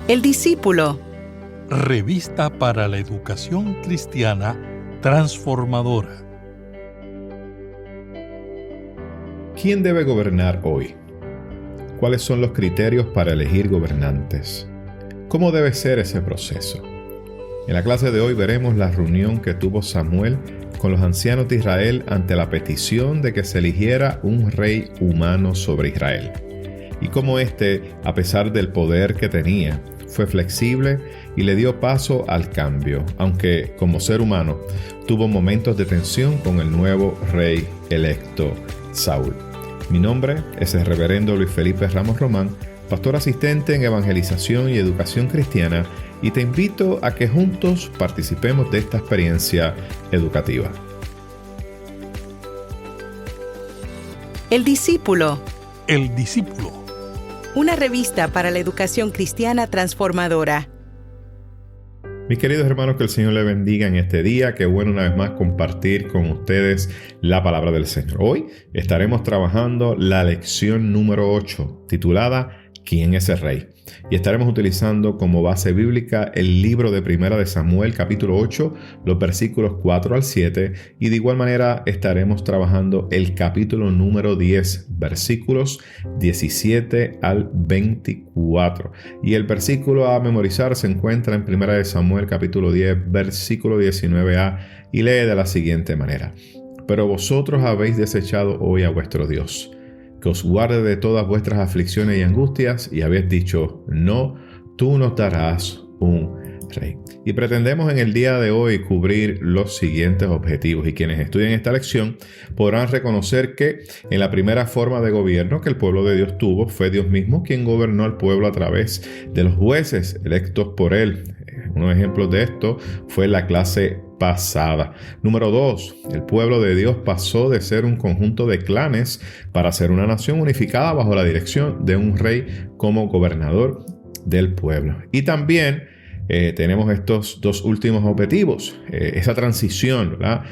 El discípulo. Revista para la educación cristiana transformadora. ¿Quién debe gobernar hoy? ¿Cuáles son los criterios para elegir gobernantes? ¿Cómo debe ser ese proceso? En la clase de hoy veremos la reunión que tuvo Samuel con los ancianos de Israel ante la petición de que se eligiera un rey humano sobre Israel. Y cómo éste, a pesar del poder que tenía, fue flexible y le dio paso al cambio, aunque como ser humano tuvo momentos de tensión con el nuevo rey electo, Saúl. Mi nombre es el reverendo Luis Felipe Ramos Román, pastor asistente en evangelización y educación cristiana, y te invito a que juntos participemos de esta experiencia educativa. El discípulo. El discípulo. Una revista para la educación cristiana transformadora. Mis queridos hermanos, que el Señor les bendiga en este día. Qué bueno una vez más compartir con ustedes la palabra del Señor. Hoy estaremos trabajando la lección número 8, titulada ¿Quién es el rey? Y estaremos utilizando como base bíblica el libro de Primera de Samuel, capítulo 8, los versículos 4 al 7, y de igual manera estaremos trabajando el capítulo número 10, versículos 17 al 24. Y el versículo a memorizar se encuentra en Primera de Samuel, capítulo 10, versículo 19a, y lee de la siguiente manera: Pero vosotros habéis desechado hoy a vuestro Dios, que os guarde de todas vuestras aflicciones y angustias, y habéis dicho, no, tú nos darás un rey. Y pretendemos en el día de hoy cubrir los siguientes objetivos, y quienes estudien esta lección podrán reconocer que en la primera forma de gobierno que el pueblo de Dios tuvo, fue Dios mismo quien gobernó al pueblo a través de los jueces electos por él. Unos ejemplos de esto fue la clase pasada. Número 2, el pueblo de Dios pasó de ser un conjunto de clanes para ser una nación unificada bajo la dirección de un rey como gobernador del pueblo. Y también tenemos estos dos últimos objetivos. Esa transición, ¿verdad?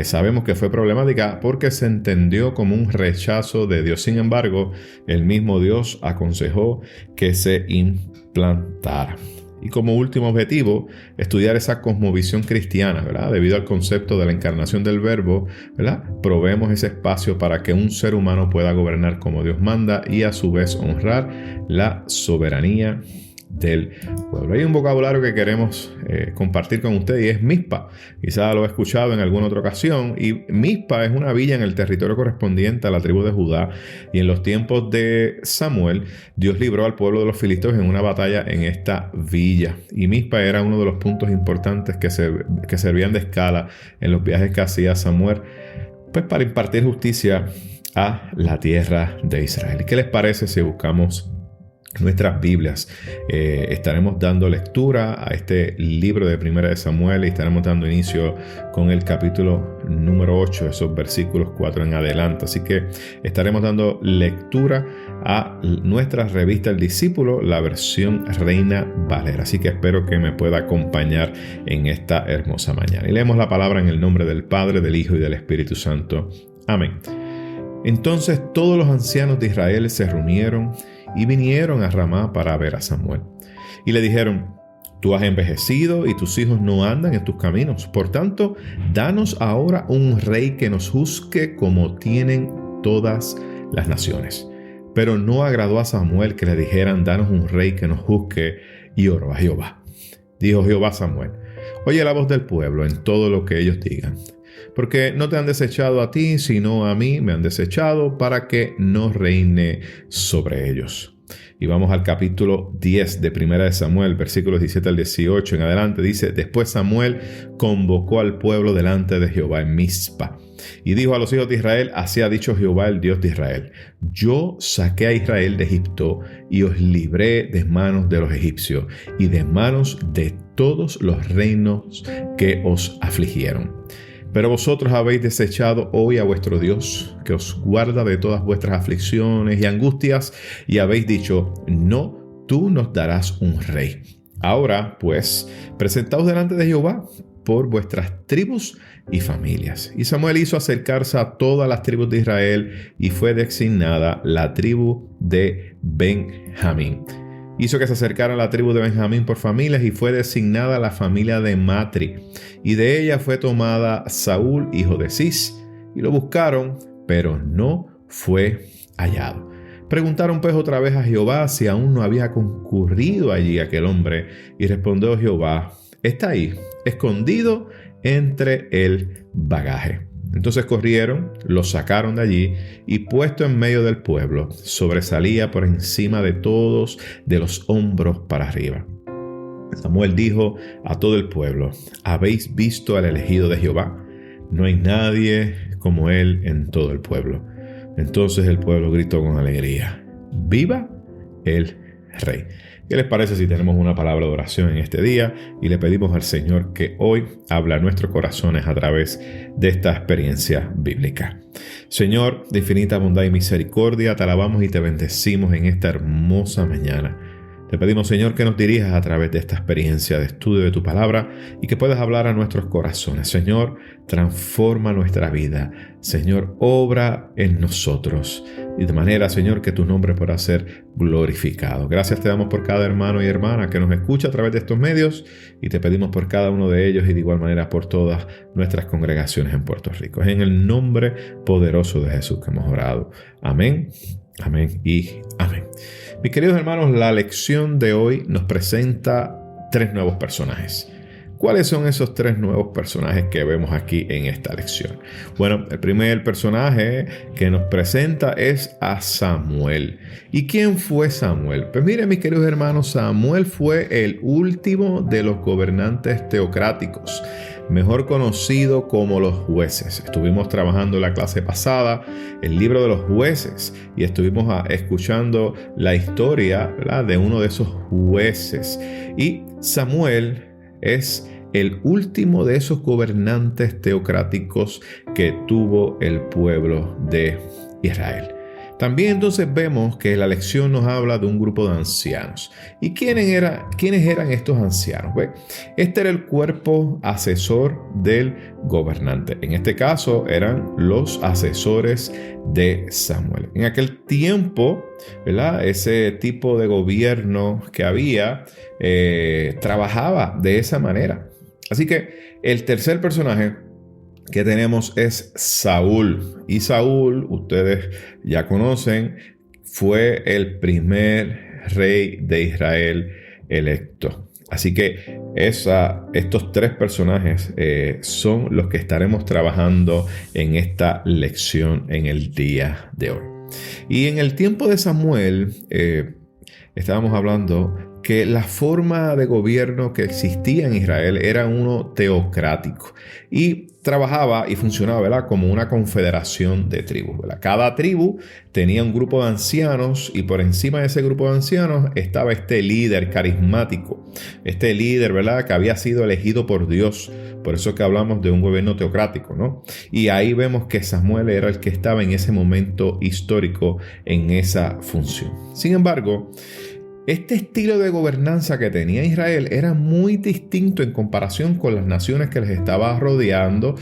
Sabemos que fue problemática porque se entendió como un rechazo de Dios. Sin embargo, el mismo Dios aconsejó que se implantara. Y como último objetivo, estudiar esa cosmovisión cristiana, ¿verdad? Debido al concepto de la encarnación del Verbo, ¿verdad? Proveemos ese espacio para que un ser humano pueda gobernar como Dios manda y a su vez honrar la soberanía del pueblo. Hay un vocabulario que queremos compartir con ustedes y es Mizpa. Quizás lo he escuchado en alguna otra ocasión, y Mizpa es una villa en el territorio correspondiente a la tribu de Judá, y en los tiempos de Samuel Dios libró al pueblo de los filisteos en una batalla en esta villa, y Mizpa era uno de los puntos importantes que servían de escala en los viajes que hacía Samuel, pues para impartir justicia a la tierra de Israel. ¿Y qué les parece si buscamos nuestras Biblias? Estaremos dando lectura a este libro de Primera de Samuel y estaremos dando inicio con el capítulo número 8, esos versículos 4 en adelante. Así que estaremos dando lectura a nuestra revista El Discípulo, la versión Reina Valera. Así que espero que me pueda acompañar en esta hermosa mañana. Y leemos la palabra en el nombre del Padre, del Hijo y del Espíritu Santo. Amén. Entonces todos los ancianos de Israel se reunieron y vinieron a Ramá para ver a Samuel. Y le dijeron: Tú has envejecido y tus hijos no andan en tus caminos. Por tanto, danos ahora un rey que nos juzgue como tienen todas las naciones. Pero no agradó a Samuel que le dijeran: Danos un rey que nos juzgue, y oró a Jehová. Dijo Jehová a Samuel: Oye la voz del pueblo en todo lo que ellos digan, porque no te han desechado a ti, sino a mí me han desechado para que no reine sobre ellos. Y vamos al capítulo 10 de Primera de Samuel, versículos 17 al 18 en adelante. Dice: Después Samuel convocó al pueblo delante de Jehová en Mizpa, y dijo a los hijos de Israel: Así ha dicho Jehová, el Dios de Israel: Yo saqué a Israel de Egipto y os libré de manos de los egipcios y de manos de todos los reinos que os afligieron. Pero vosotros habéis desechado hoy a vuestro Dios, que os guarda de todas vuestras aflicciones y angustias, y habéis dicho: No, tú nos darás un rey. Ahora, pues, presentaos delante de Jehová por vuestras tribus y familias. Y Samuel hizo acercarse a todas las tribus de Israel, y fue designada la tribu de Benjamín. Hizo que se acercara a la tribu de Benjamín por familias y fue designada la familia de Matri. Y de ella fue tomada Saúl, hijo de Cis. Y lo buscaron, pero no fue hallado. Preguntaron pues otra vez a Jehová si aún no había concurrido allí aquel hombre. Y respondió Jehová: está ahí, escondido entre el bagaje. Entonces corrieron, lo sacaron de allí y puesto en medio del pueblo, sobresalía por encima de todos de los hombros para arriba. Samuel dijo a todo el pueblo: ¿habéis visto al elegido de Jehová? No hay nadie como él en todo el pueblo. Entonces el pueblo gritó con alegría: ¡viva el Rey! ¿Qué les parece si tenemos una palabra de oración en este día y le pedimos al Señor que hoy habla a nuestros corazones a través de esta experiencia bíblica? Señor, de infinita bondad y misericordia, te alabamos y te bendecimos en esta hermosa mañana. Te pedimos, Señor, que nos dirijas a través de esta experiencia de estudio de tu palabra y que puedas hablar a nuestros corazones. Señor, transforma nuestra vida. Señor, obra en nosotros. Y de manera, Señor, que tu nombre pueda ser glorificado. Gracias te damos por cada hermano y hermana que nos escucha a través de estos medios y te pedimos por cada uno de ellos y de igual manera por todas nuestras congregaciones en Puerto Rico. Es en el nombre poderoso de Jesús que hemos orado. Amén, amén y amén. Mis queridos hermanos, la lección de hoy nos presenta 3 nuevos personajes. ¿Cuáles son esos 3 nuevos personajes que vemos aquí en esta lección? Bueno, el primer personaje que nos presenta es a Samuel. ¿Y quién fue Samuel? Pues miren, mis queridos hermanos, Samuel fue el último de los gobernantes teocráticos, mejor conocido como los jueces. Estuvimos trabajando en la clase pasada el libro de los jueces y estuvimos escuchando la historia, ¿verdad?, de uno de esos jueces. Y Samuel es el último de esos gobernantes teocráticos que tuvo el pueblo de Israel. También entonces vemos que la lección nos habla de un grupo de ancianos. ¿Y quiénes eran estos ancianos? Pues, este era el cuerpo asesor del gobernante. En este caso eran los asesores de Samuel. En aquel tiempo, ¿verdad?, ese tipo de gobierno que había trabajaba de esa manera. Así que el tercer personaje que tenemos es Saúl. Y Saúl, ustedes ya conocen, fue el primer rey de Israel electo. Así que estos 3 personajes son los que estaremos trabajando en esta lección en el día de hoy. Y en el tiempo de Samuel, estábamos hablando que la forma de gobierno que existía en Israel era uno teocrático y trabajaba y funcionaba, ¿verdad?, como una confederación de tribus, ¿verdad? Cada tribu tenía un grupo de ancianos y por encima de ese grupo de ancianos estaba este líder carismático, este líder, ¿verdad?, que había sido elegido por Dios. Por eso que hablamos de un gobierno teocrático, ¿no? Y ahí vemos que Samuel era el que estaba en ese momento histórico en esa función. Sin embargo, este estilo de gobernanza que tenía Israel era muy distinto en comparación con las naciones que les estaba rodeando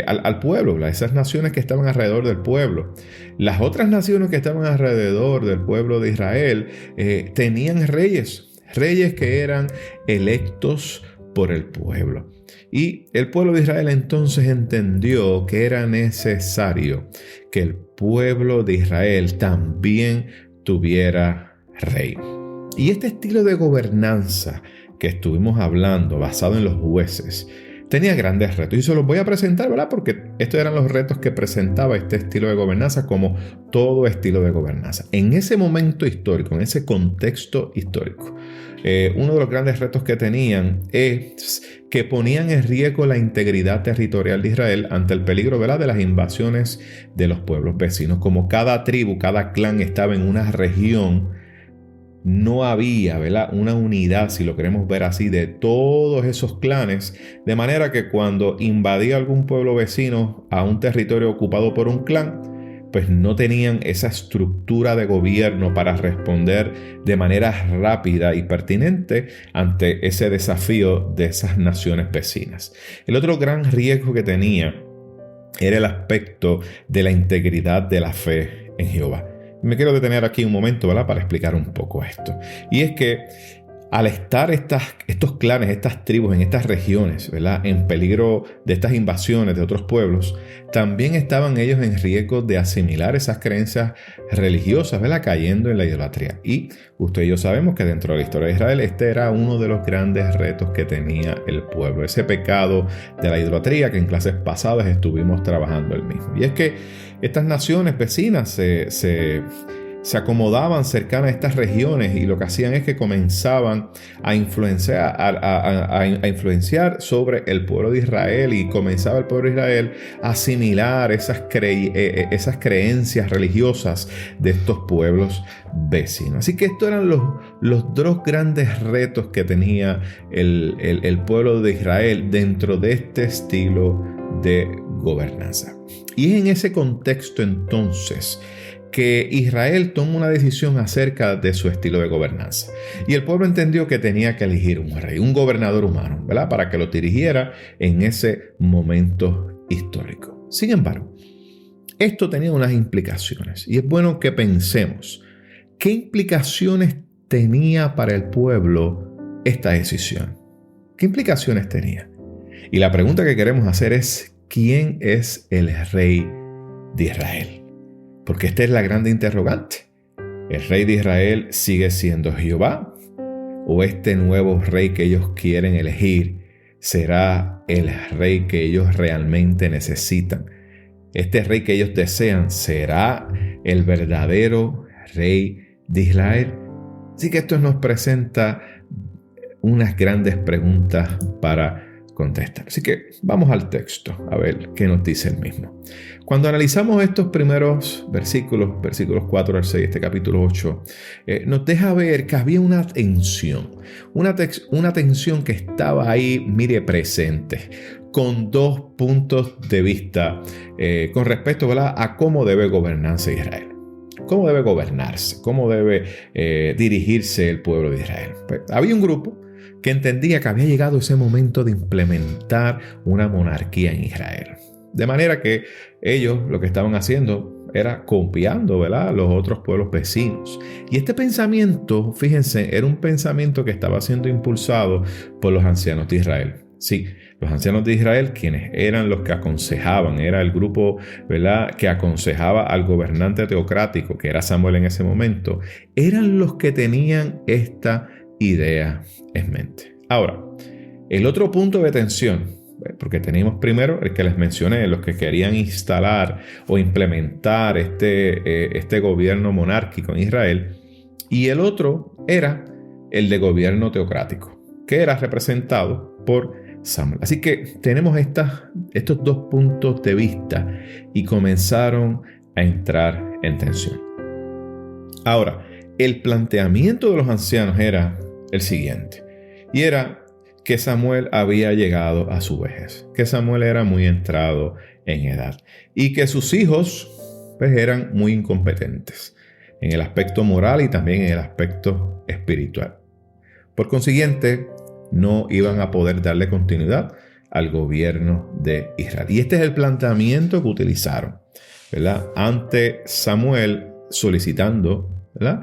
al pueblo, ¿verdad? Esas naciones que estaban alrededor del pueblo. Las otras naciones que estaban alrededor del pueblo de Israel tenían reyes que eran electos por el pueblo. Y el pueblo de Israel entonces entendió que era necesario que el pueblo de Israel también tuviera rey. Y este estilo de gobernanza que estuvimos hablando, basado en los jueces, tenía grandes retos. Y se los voy a presentar, ¿verdad?, porque estos eran los retos que presentaba este estilo de gobernanza, como todo estilo de gobernanza. En ese momento histórico, en ese contexto histórico, uno de los grandes retos que tenían es que ponían en riesgo la integridad territorial de Israel ante el peligro, ¿verdad?, de las invasiones de los pueblos vecinos. Como cada tribu, cada clan estaba en una región, no había, ¿verdad?, una unidad, si lo queremos ver así, de todos esos clanes, de manera que cuando invadía algún pueblo vecino a un territorio ocupado por un clan, pues no tenían esa estructura de gobierno para responder de manera rápida y pertinente ante ese desafío de esas naciones vecinas. El otro gran riesgo que tenía era el aspecto de la integridad de la fe en Jehová. Me quiero detener aquí un momento, ¿verdad?, para explicar un poco esto. Y es que al estar estos clanes, estas tribus en estas regiones, ¿verdad?, en peligro de estas invasiones de otros pueblos, también estaban ellos en riesgo de asimilar esas creencias religiosas, ¿verdad?, cayendo en la idolatría. Y usted y yo sabemos que dentro de la historia de Israel este era uno de los grandes retos que tenía el pueblo, ese pecado de la idolatría que en clases pasadas estuvimos trabajando el mismo. Y es que estas naciones vecinas se acomodaban cercanas a estas regiones y lo que hacían es que comenzaban a influenciar, a influenciar sobre el pueblo de Israel, y comenzaba el pueblo de Israel a asimilar esas creencias religiosas de estos pueblos vecinos. Así que estos eran los dos grandes retos que tenía el pueblo de Israel dentro de este estilo de gobernanza. Y es en ese contexto entonces que Israel tomó una decisión acerca de su estilo de gobernanza. Y el pueblo entendió que tenía que elegir un rey, un gobernador humano, ¿verdad?, para que lo dirigiera en ese momento histórico. Sin embargo, esto tenía unas implicaciones, y es bueno que pensemos qué implicaciones tenía para el pueblo esta decisión. ¿Qué implicaciones tenía? Y la pregunta que queremos hacer es: ¿quién es el rey de Israel? Porque esta es la grande interrogante. ¿El rey de Israel sigue siendo Jehová? ¿O este nuevo rey que ellos quieren elegir será el rey que ellos realmente necesitan? ¿Este rey que ellos desean será el verdadero rey de Israel? Así que esto nos presenta unas grandes preguntas para contestar. Así que vamos al texto a ver qué nos dice el mismo. Cuando analizamos estos primeros versículos 4 al 6, este capítulo 8, nos deja ver que había una tensión que estaba ahí, mire, presente, con dos puntos de vista con respecto, ¿verdad?, a cómo debe gobernarse Israel. ¿Cómo debe gobernarse? ¿Cómo debe dirigirse el pueblo de Israel? Pues, había un grupo que entendía que había llegado ese momento de implementar una monarquía en Israel. De manera que ellos lo que estaban haciendo era copiando, ¿verdad?, los otros pueblos vecinos. Y este pensamiento, fíjense, era un pensamiento que estaba siendo impulsado por los ancianos de Israel. Sí, los ancianos de Israel, quienes eran los que aconsejaban, era el grupo, ¿verdad?, que aconsejaba al gobernante teocrático, que era Samuel en ese momento, eran los que tenían esta idea en mente. Ahora, el otro punto de tensión, porque teníamos primero el que les mencioné, los que querían instalar o implementar este gobierno monárquico en Israel, y el otro era el de gobierno teocrático, que era representado por Samuel. Así que tenemos estos dos puntos de vista y comenzaron a entrar en tensión. Ahora, el planteamiento de los ancianos era el siguiente, y era que Samuel había llegado a su vejez, que Samuel era muy entrado en edad y que sus hijos pues eran muy incompetentes en el aspecto moral y también en el aspecto espiritual. Por consiguiente, no iban a poder darle continuidad al gobierno de Israel. Y este es el planteamiento que utilizaron, ¿verdad?, ante Samuel solicitando, ¿verdad?,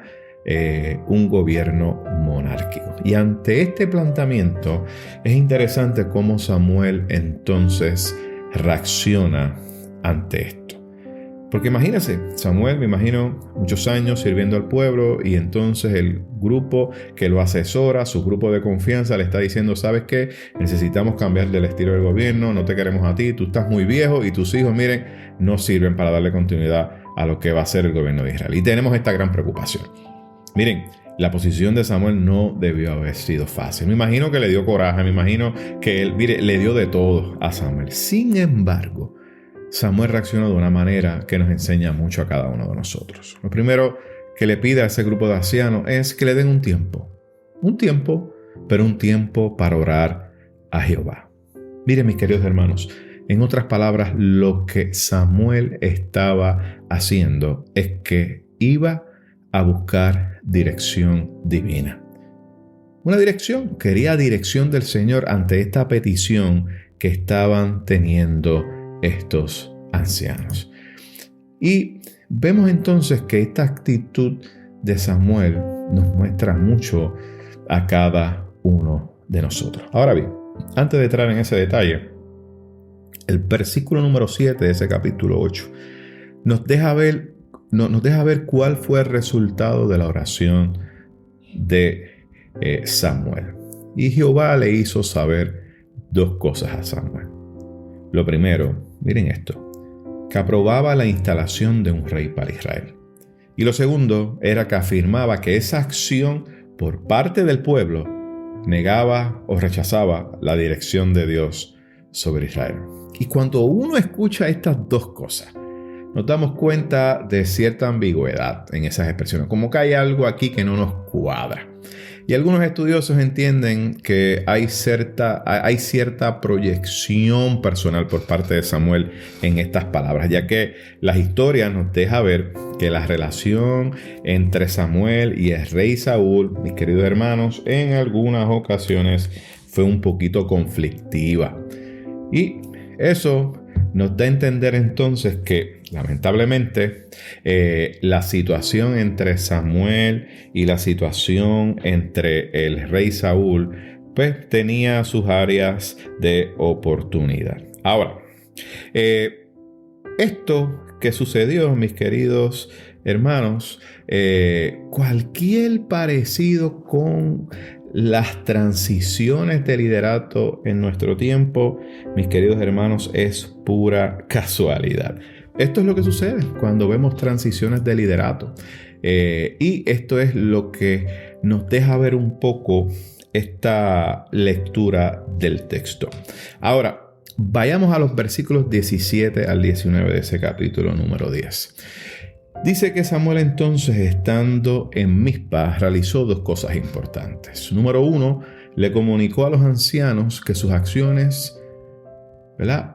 un gobierno monárquico. Y ante este planteamiento es interesante cómo Samuel entonces reacciona ante esto. Porque imagínense, Samuel, me imagino, muchos años sirviendo al pueblo, y entonces el grupo que lo asesora, su grupo de confianza, le está diciendo: ¿sabes qué? Necesitamos cambiar del estilo del gobierno, no te queremos a ti, tú estás muy viejo y tus hijos, miren, no sirven para darle continuidad a lo que va a ser el gobierno de Israel. Y tenemos esta gran preocupación. Miren, la posición de Samuel no debió haber sido fácil. Me imagino que le dio coraje, me imagino que él, mire, le dio de todo a Samuel. Sin embargo, Samuel reaccionó de una manera que nos enseña mucho a cada uno de nosotros. Lo primero que le pide a ese grupo de ancianos es que le den un tiempo, pero un tiempo para orar a Jehová. Miren, mis queridos hermanos, en otras palabras, lo que Samuel estaba haciendo es que iba a buscar dirección divina. Una dirección, quería dirección del Señor ante esta petición que estaban teniendo estos ancianos. Y vemos entonces que esta actitud de Samuel nos muestra mucho a cada uno de nosotros. Ahora bien, antes de entrar en ese detalle, el versículo número 7 de ese capítulo 8 nos deja ver cuál fue el resultado de la oración de Samuel. Y Jehová le hizo saber dos cosas a Samuel. Lo primero, miren esto, que aprobaba la instalación de un rey para Israel. Y lo segundo era que afirmaba que esa acción por parte del pueblo negaba o rechazaba la dirección de Dios sobre Israel. Y cuando uno escucha estas dos cosas, nos damos cuenta de cierta ambigüedad en esas expresiones, como que hay algo aquí que no nos cuadra. Y algunos estudiosos entienden que hay cierta proyección personal por parte de Samuel en estas palabras, ya que la historia nos deja ver que la relación entre Samuel y el rey Saúl, mis queridos hermanos, en algunas ocasiones fue un poquito conflictiva. Y eso nos da a entender entonces que, lamentablemente, la situación entre Samuel y la situación entre el rey Saúl, pues tenía sus áreas de oportunidad. Ahora, esto que sucedió, mis queridos hermanos, cualquier parecido con las transiciones de liderato en nuestro tiempo, mis queridos hermanos, es pura casualidad. Esto es lo que sucede cuando vemos transiciones de liderato. Y esto es lo que nos deja ver un poco esta lectura del texto. Ahora, vayamos a los versículos 17 al 19 de ese capítulo número 10. Dice que Samuel entonces, estando en Mizpa, realizó dos cosas importantes. Número 1, le comunicó a los ancianos que sus acciones,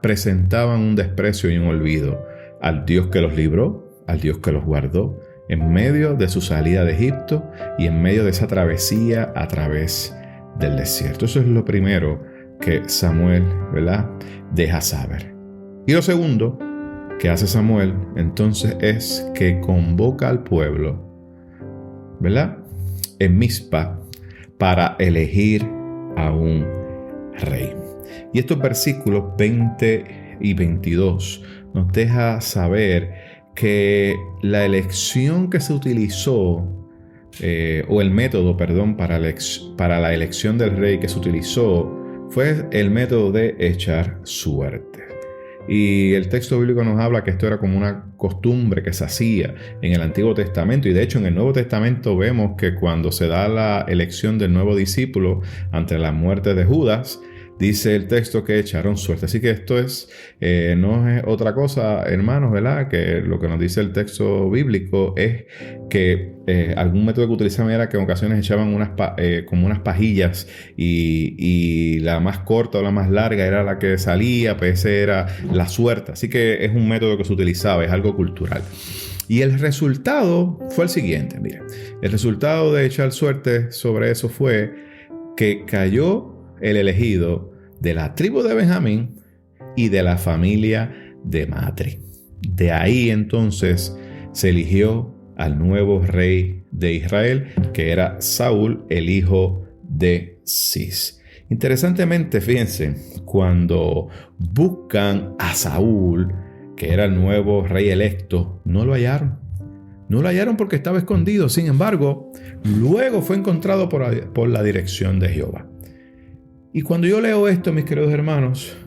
presentaban un desprecio y un olvido al Dios que los libró, al Dios que los guardó, en medio de su salida de Egipto y en medio de esa travesía a través del desierto. Eso es lo primero que Samuel, deja saber. Y lo segundo que hace Samuel entonces es que convoca al pueblo, en Mizpa, para elegir a un rey. Y estos versículos 20 y 22 nos deja saber que la elección que se utilizó, o el método, para la elección del rey que se utilizó, fue el método de echar suerte. Y el texto bíblico nos habla que esto era como una costumbre que se hacía en el Antiguo Testamento. Y de hecho en el Nuevo Testamento vemos que cuando se da la elección del nuevo discípulo ante la muerte de Judas, dice el texto que echaron suerte. Así que esto no es otra cosa, hermanos, que lo que nos dice el texto bíblico es que algún método que utilizaban era que en ocasiones echaban como unas pajillas y la más corta o la más larga era la que salía, pues esa era la suerte. Así que es un método que se utilizaba, es algo cultural. Y el resultado fue el siguiente, miren. El resultado de echar suerte sobre eso fue que cayó el elegido de la tribu de Benjamín y de la familia de Matri. De ahí entonces se eligió al nuevo rey de Israel, que era Saúl, el hijo de Cis. Interesantemente, fíjense, cuando buscan a Saúl, que era el nuevo rey electo, no lo hallaron. No lo hallaron porque estaba escondido. Sin embargo, luego fue encontrado por la dirección de Jehová. Y cuando yo leo esto, mis queridos hermanos,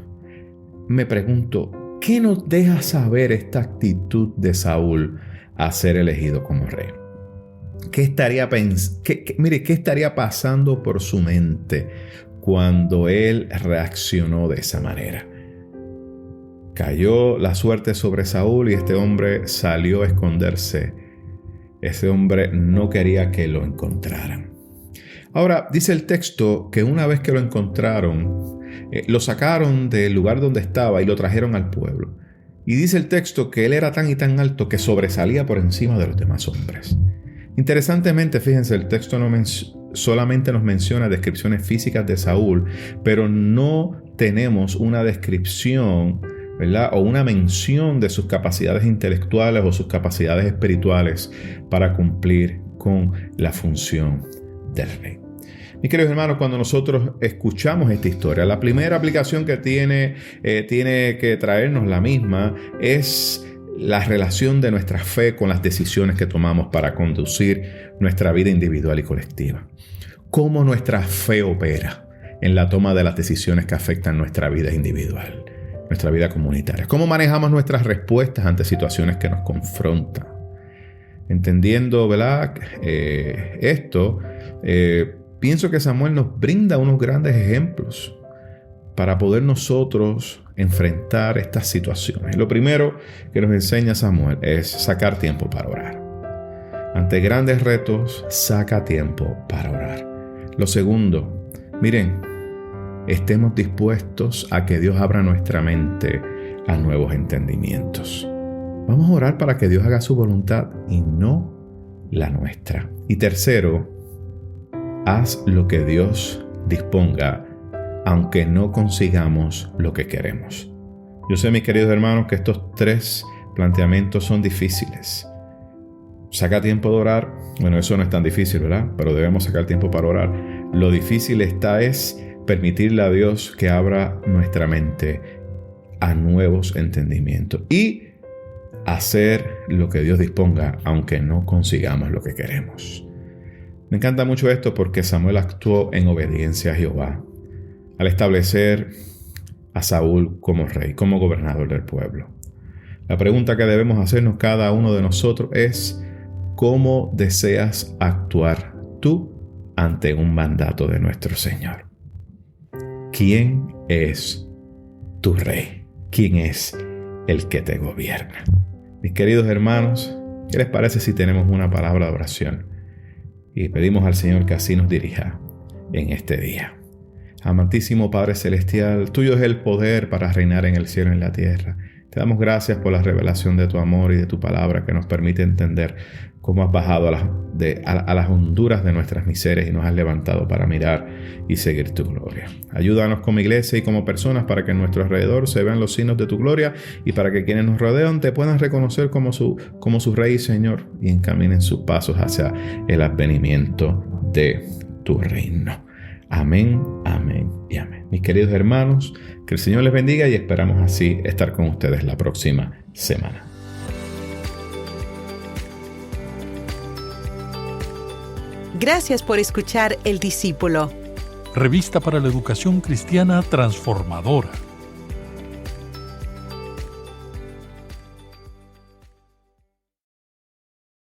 me pregunto, ¿qué nos deja saber esta actitud de Saúl a ser elegido como rey? ¿Qué estaría pasando por su mente cuando él reaccionó de esa manera? Cayó la suerte sobre Saúl y este hombre salió a esconderse. Ese hombre no quería que lo encontraran. Ahora, dice el texto que una vez que lo encontraron, lo sacaron del lugar donde estaba y lo trajeron al pueblo. Y dice el texto que él era tan y tan alto que sobresalía por encima de los demás hombres. Interesantemente, fíjense, el texto solamente nos menciona descripciones físicas de Saúl, pero no tenemos una descripción ¿verdad? O una mención de sus capacidades intelectuales o sus capacidades espirituales para cumplir con la función del rey. Mis queridos hermanos, cuando nosotros escuchamos esta historia, la primera aplicación que tiene que traernos la misma es la relación de nuestra fe con las decisiones que tomamos para conducir nuestra vida individual y colectiva. Cómo nuestra fe opera en la toma de las decisiones que afectan nuestra vida individual, nuestra vida comunitaria. Cómo manejamos nuestras respuestas ante situaciones que nos confrontan. Entendiendo, ¿verdad? Esto, pienso que Samuel nos brinda unos grandes ejemplos para poder nosotros enfrentar estas situaciones. Lo primero que nos enseña Samuel es sacar tiempo para orar. Ante grandes retos, saca tiempo para orar. Lo segundo, miren, estemos dispuestos a que Dios abra nuestra mente a nuevos entendimientos. Vamos a orar para que Dios haga su voluntad y no la nuestra. Y tercero, haz lo que Dios disponga, aunque no consigamos lo que queremos. Yo sé, mis queridos hermanos, que estos tres planteamientos son difíciles. Saca tiempo de orar. Bueno, eso no es tan difícil, ¿verdad? Pero debemos sacar tiempo para orar. Lo difícil es permitirle a Dios que abra nuestra mente a nuevos entendimientos y hacer lo que Dios disponga, aunque no consigamos lo que queremos. Me encanta mucho esto porque Samuel actuó en obediencia a Jehová al establecer a Saúl como rey, como gobernador del pueblo. La pregunta que debemos hacernos cada uno de nosotros es: ¿cómo deseas actuar tú ante un mandato de nuestro Señor? ¿Quién es tu rey? ¿Quién es el que te gobierna? Mis queridos hermanos, ¿qué les parece si tenemos una palabra de oración y pedimos al Señor que así nos dirija en este día? Amantísimo Padre Celestial, tuyo es el poder para reinar en el cielo y en la tierra. Te damos gracias por la revelación de tu amor y de tu palabra que nos permite entender cómo has bajado a las honduras de nuestras miserias y nos has levantado para mirar y seguir tu gloria. Ayúdanos como iglesia y como personas para que en nuestro alrededor se vean los signos de tu gloria y para que quienes nos rodean te puedan reconocer como su Rey y Señor y encaminen sus pasos hacia el advenimiento de tu reino. Amén, amén y amén. Mis queridos hermanos, que el Señor les bendiga y esperamos así estar con ustedes la próxima semana. Gracias por escuchar El Discípulo. Revista para la Educación Cristiana Transformadora.